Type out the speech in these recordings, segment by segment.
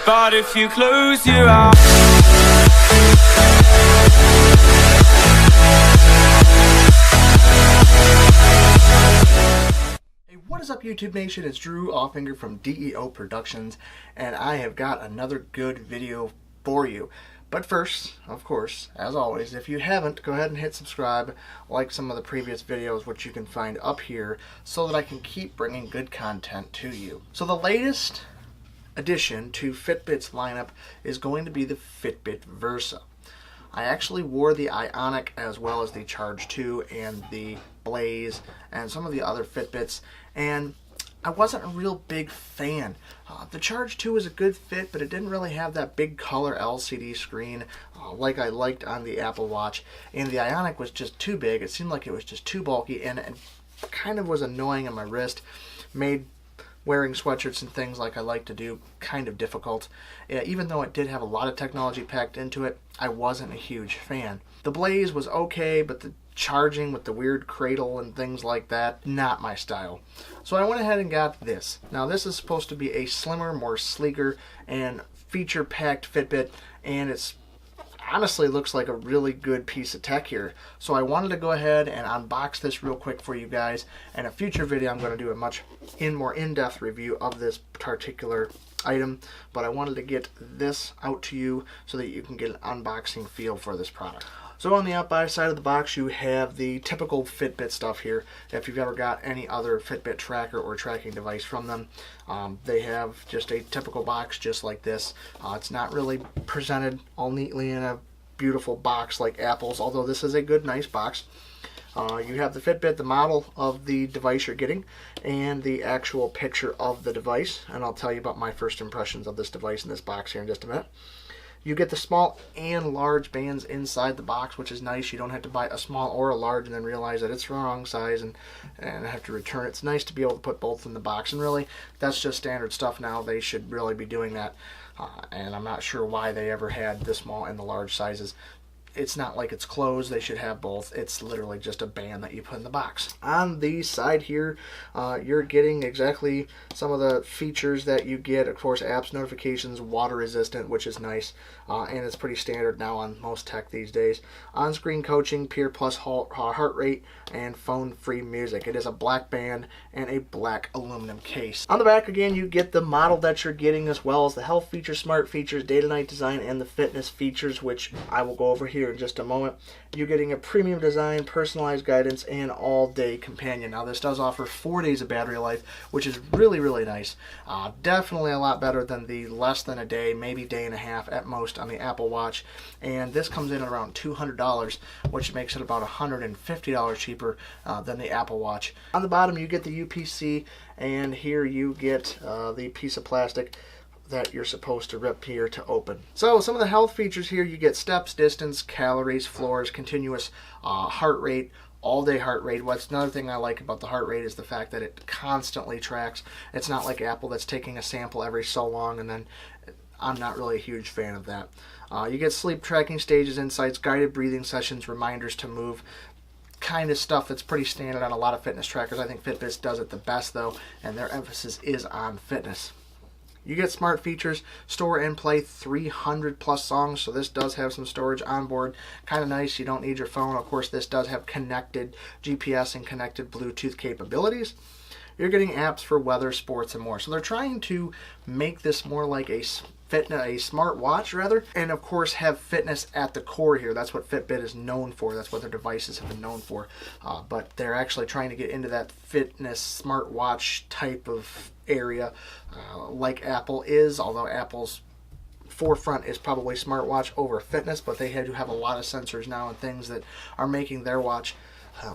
But if you close your eyes, what is up, YouTube Nation? It's Drew Offinger from DEO Productions, and I have got another good video for you. But first, of course, as always, if you haven't, go ahead and hit subscribe, like some of the previous videos, which you can find up here, so that I can keep bringing good content to you. So the latest addition to Fitbit's lineup is going to be the Fitbit Versa. I actually wore the Ionic as well as the Charge 2 and the Blaze and some of the other Fitbits, and I wasn't a real big fan. The Charge 2 was a good fit, but it didn't really have that big color LCD screen like I liked on the Apple Watch, and the Ionic was just too big. It seemed like it was just too bulky, and it kind of was annoying on my wrist, made wearing sweatshirts and things like I like to do kind of difficult. Even though it did have a lot of technology packed into it, I wasn't a huge fan. The Blaze was okay, but the charging with the weird cradle and things like that, not my style. So I went ahead and got this. Now this is supposed to be a slimmer, more sleeker, and feature-packed Fitbit, and it's honestly looks like a really good piece of tech here. So I wanted to go ahead and unbox this real quick for you guys. In a future video, I'm going to do a much more in-depth review of this particular item, but I wanted to get this out to you so that you can get an unboxing feel for this product. So on the outside side of the box, you have the typical Fitbit stuff here. If you've ever got any other Fitbit tracker or tracking device from them, they have just a typical box just like this. It's not really presented all neatly in a beautiful box like Apple's, although this is a good, nice box. You have the Fitbit, the model of the device you're getting, and the actual picture of the device. And I'll tell you about my first impressions of this device in this box here in just a minute. You get the small and large bands inside the box, which is nice. You don't have to buy a small or a large and then realize that it's the wrong size and have to return it. It's nice to be able to put both in the box, and really, that's just standard stuff now. They should really be doing that, and I'm not sure why they ever had the small and the large sizes. It's not like it's closed. They should have both. It's literally just a band that you put in the box. On the side here, you're getting exactly some of the features that you get. Of course, apps, notifications, water resistant, which is nice, and it's pretty standard now on most tech these days. On-screen coaching, Peer Plus heart rate, and phone-free music. It is a black band and a black aluminum case. On the back, again, you get the model that you're getting, as well as the health features, smart features, day-to-night design, and the fitness features, which I will go over here in just a moment. You're getting a premium design, personalized guidance, and all-day companion. Now this does offer 4 days of battery life, which is really, really nice. Definitely a lot better than the less than a day, maybe day and a half at most on the Apple Watch. And this comes in at around $200, which makes it about $150 cheaper than the Apple Watch. On the bottom you get the UPC, and here you get the piece of plastic that you're supposed to rip here to open. So some of the health features here, you get steps, distance, calories, floors, continuous heart rate, all-day heart rate. What's another thing I like about the heart rate is the fact that it constantly tracks. It's not like Apple that's taking a sample every so long, and then I'm not really a huge fan of that. You get sleep tracking, stages, insights, guided breathing sessions, reminders to move, kind of stuff that's pretty standard on a lot of fitness trackers. I think Fitbit does it the best though, and their emphasis is on fitness. You get smart features, store and play 300 plus songs, so this does have some storage on board. Kind of nice, you don't need your phone. Of course, this does have connected GPS and connected Bluetooth capabilities. You're getting apps for weather, sports, and more. So they're trying to make this more like a smart watch rather, and of course have fitness at the core here. That's what Fitbit is known for. That's what their devices have been known for. But they're actually trying to get into that fitness smartwatch type of area like Apple is, although Apple's forefront is probably smartwatch over fitness, but they do have a lot of sensors now and things that are making their watch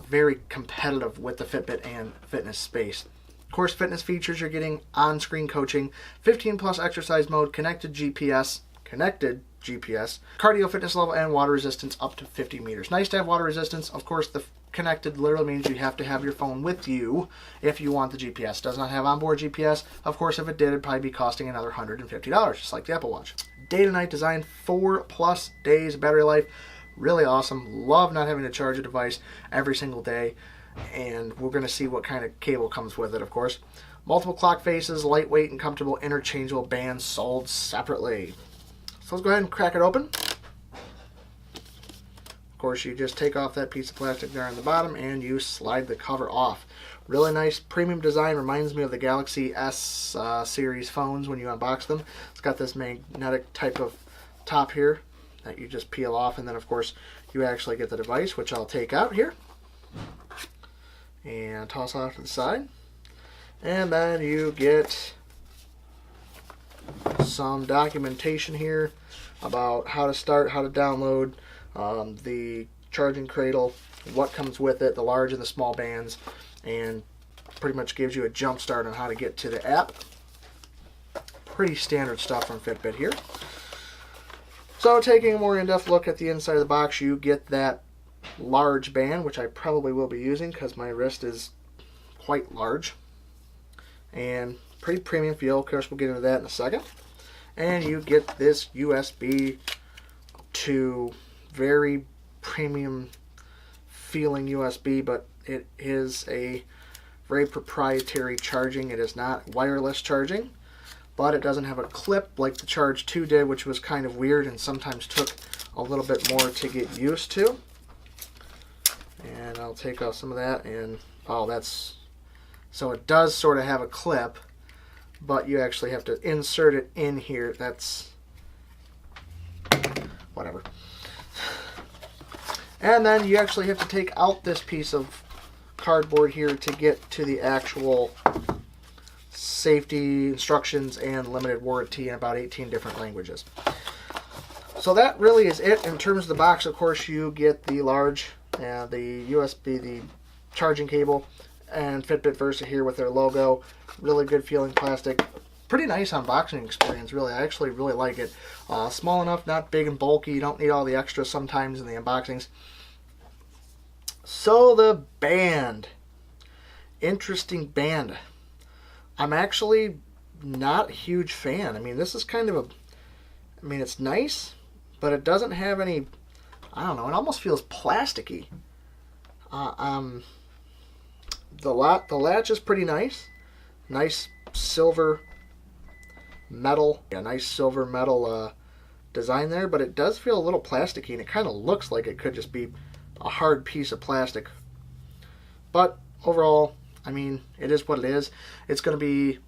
very competitive with the Fitbit and fitness space. Of course, fitness features, you're getting on-screen coaching, 15 plus exercise mode, connected GPS, cardio fitness level, and water resistance up to 50 meters. Nice to have water resistance. Of course, the connected literally means you have to have your phone with you if you want the GPS. Does not have onboard GPS. Of course, if it did, it'd probably be costing another $150, just like the Apple Watch. Day to night design, 4+ days battery life. Really awesome. Love not having to charge a device every single day. And we're going to see what kind of cable comes with it, of course. Multiple clock faces, lightweight and comfortable interchangeable bands sold separately. So let's go ahead and crack it open. Of course, you just take off that piece of plastic there on the bottom and you slide the cover off. Really nice premium design. Reminds me of the Galaxy S series phones when you unbox them. It's got this magnetic type of top here that you just peel off, and then of course you actually get the device, which I'll take out here and toss off to the side. And then you get some documentation here about how to start, how to download the charging cradle, what comes with it, the large and the small bands, and pretty much gives you a jump start on how to get to the app. Pretty standard stuff from Fitbit here. So taking a more in-depth look at the inside of the box, you get that large band, which I probably will be using because my wrist is quite large. And pretty premium feel. Of course, we'll get into that in a second. And you get this USB to very premium feeling USB, but it is a very proprietary charging. It is not wireless charging, but it doesn't have a clip like the Charge 2 did, which was kind of weird and sometimes took a little bit more to get used to. And I'll take off some of that, and oh, that's, so it does sort of have a clip, but you actually have to insert it in here. That's whatever. And then you actually have to take out this piece of cardboard here to get to the actual safety instructions and limited warranty in about 18 different languages. So that really is it in terms of the box. Of course, you get the large, the USB, the charging cable, and Fitbit Versa here with their logo. Really good feeling plastic. Pretty nice unboxing experience, really. I actually really like it. Small enough, not big and bulky. You don't need all the extras sometimes in the unboxings. So the band. Interesting band. I'm actually not a huge fan. I mean, this is kind of a, I mean, it's nice, but it doesn't have any, I don't know, it almost feels plasticky. The latch is pretty nice. Nice silver metal, nice silver metal design there, but it does feel a little plasticky, and it kind of looks like it could just be a hard piece of plastic. But overall, I mean, it is what it is. It's going to be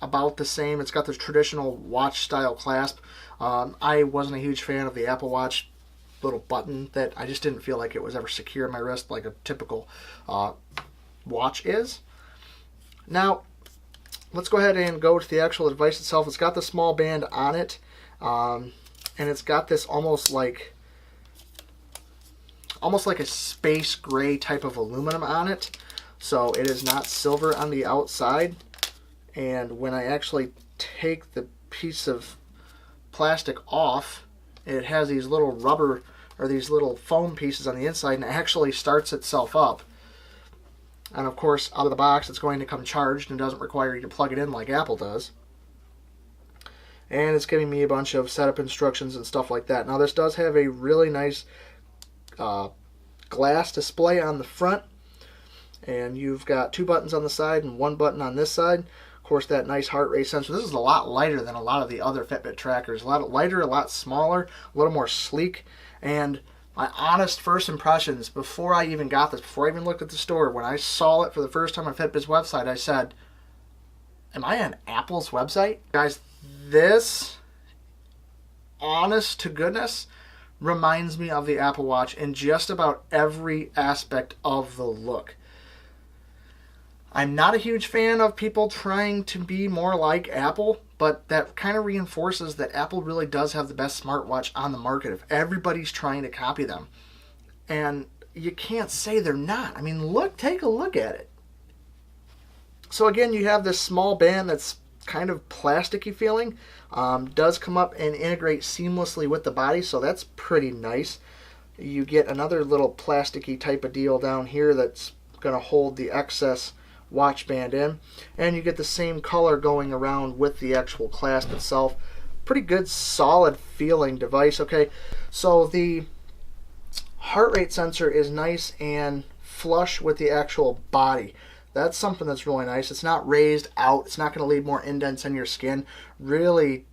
about the same. It's got the traditional watch style clasp. I wasn't a huge fan of the Apple Watch little button that I just didn't feel like it was ever secure in my wrist like a typical watch is. Now, let's go ahead and go to the actual device itself. It's got the small band on it, and it's got this almost like a space gray type of aluminum on it. So it is not silver on the outside. And when I actually take the piece of plastic off, it has these little rubber or these little foam pieces on the inside, and it actually starts itself up. And of course, out of the box, it's going to come charged and doesn't require you to plug it in like Apple does. And it's giving me a bunch of setup instructions and stuff like that. Now, this does have a really nice glass display on the front. And you've got 2 buttons on the side and 1 button on this side. Of course, that nice heart rate sensor. This is a lot lighter than a lot of the other Fitbit trackers. A lot lighter, a lot smaller, a little more sleek. And my honest first impressions, before I even got this, before I even looked at the store, when I saw it for the first time on Fitbit's website, I said, am I on Apple's website? Guys, this, honest to goodness, reminds me of the Apple Watch in just about every aspect of the look. I'm not a huge fan of people trying to be more like Apple, but that kind of reinforces that Apple really does have the best smartwatch on the market if everybody's trying to copy them. And you can't say they're not. I mean, look, take a look at it. So again, you have this small band that's kind of plasticky feeling. Does come up and integrate seamlessly with the body, so that's pretty nice. You get another little plasticky type of deal down here that's going to hold the excess watch band in, and you get the same color going around with the actual clasp itself. Pretty good, solid feeling device. Okay, so the heart rate sensor is nice and flush with the actual body. That's something that's really nice. It's not raised out. It's not going to leave more indents in your skin. Really,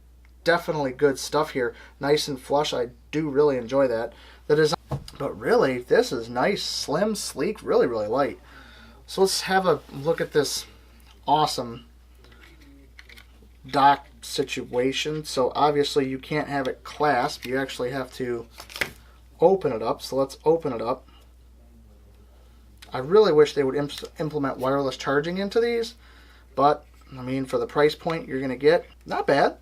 definitely good stuff here. Nice and flush. I do really enjoy that. The design, but really, this is nice, slim, sleek, really, really light. So let's have a look at this awesome dock situation. So obviously you can't have it clasp. You actually have to open it up. So let's open it up. I really wish they would implement wireless charging into these, but I mean, for the price point you're going to get, not bad.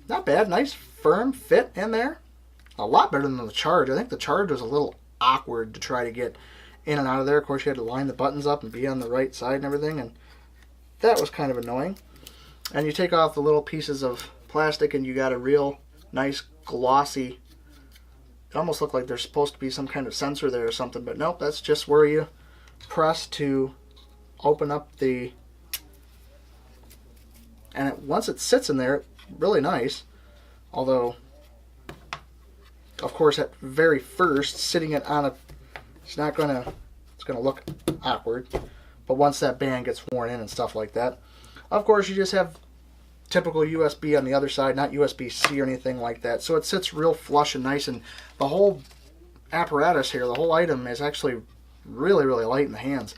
Not bad. Nice firm fit in there. A lot better than the Charge. I think the Charge was a little awkward to try to get in and out of there. Of course, you had to line the buttons up and be on the right side and everything, and that was kind of annoying. And you take off the little pieces of plastic and you got a real nice glossy, it almost looked like there's supposed to be some kind of sensor there or something, but nope, that's just where you press to open up the, and once it sits in there, really nice. Although, of course, at very first, sitting it on a, it's gonna look awkward. But once that band gets worn in and stuff like that, of course, you just have typical USB on the other side, not USB-C or anything like that. So it sits real flush and nice, and the whole apparatus here, the whole item is actually really, really light in the hands.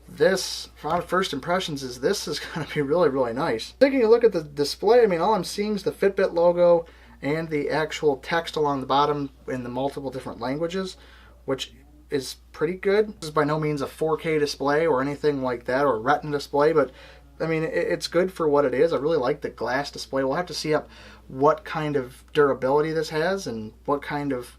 This, from first impressions, is this is going to be really, really nice. Taking a look at the display, I mean, all I'm seeing is the Fitbit logo and the actual text along the bottom in the multiple different languages, which is pretty good. This is by no means a 4K display or anything like that, or a Retina display, but I mean, it's good for what it is. I really like the glass display. We'll have to see up what kind of durability this has and what kind of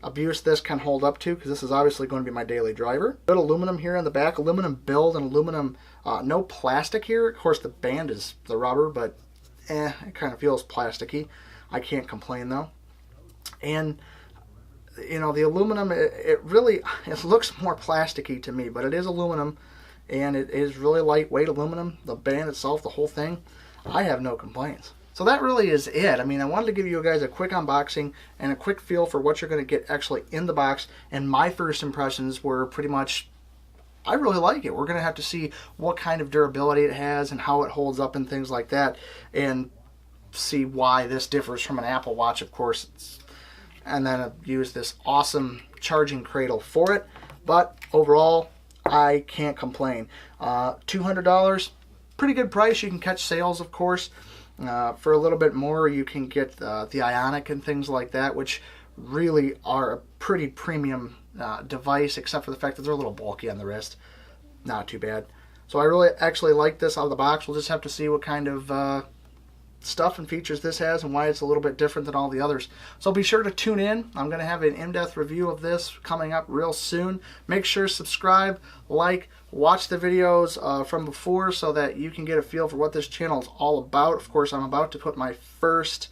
abuse this can hold up to, because this is obviously going to be my daily driver. Good aluminum here on the back, aluminum build and aluminum, no plastic here. Of course, the band is the rubber, but it kind of feels plasticky. I can't complain though. And you know, the aluminum, it looks more plasticky to me, but it is aluminum. And it is really lightweight aluminum. The band itself, the whole thing, I have no complaints. So that really is it. I mean, I wanted to give you guys a quick unboxing and a quick feel for what you're going to get actually in the box. And my first impressions were pretty much, I really like it. We're going to have to see what kind of durability it has and how it holds up and things like that. And see why this differs from an Apple Watch, of course. And then I've used this awesome charging cradle for it. But overall, I can't complain. $200, pretty good price. You can catch sales, of course. For a little bit more, you can get the Ionic and things like that, which really are a pretty premium device, except for the fact that they're a little bulky on the wrist. Not too bad. So I really actually like this out of the box. We'll just have to see what kind of stuff and features this has and why it's a little bit different than all the others. So be sure to tune in. I'm going to have an in-depth review of this coming up real soon. Make sure to subscribe, like, watch the videos from before so that you can get a feel for what this channel is all about. Of course, I'm about to put my first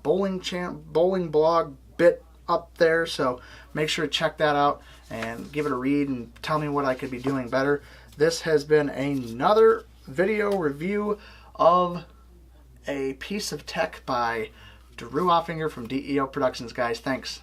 bowling blog bit up there, so make sure to check that out and give it a read and tell me what I could be doing better. This has been another video review of a piece of tech by Drew Offinger from DEO Productions, guys. Thanks.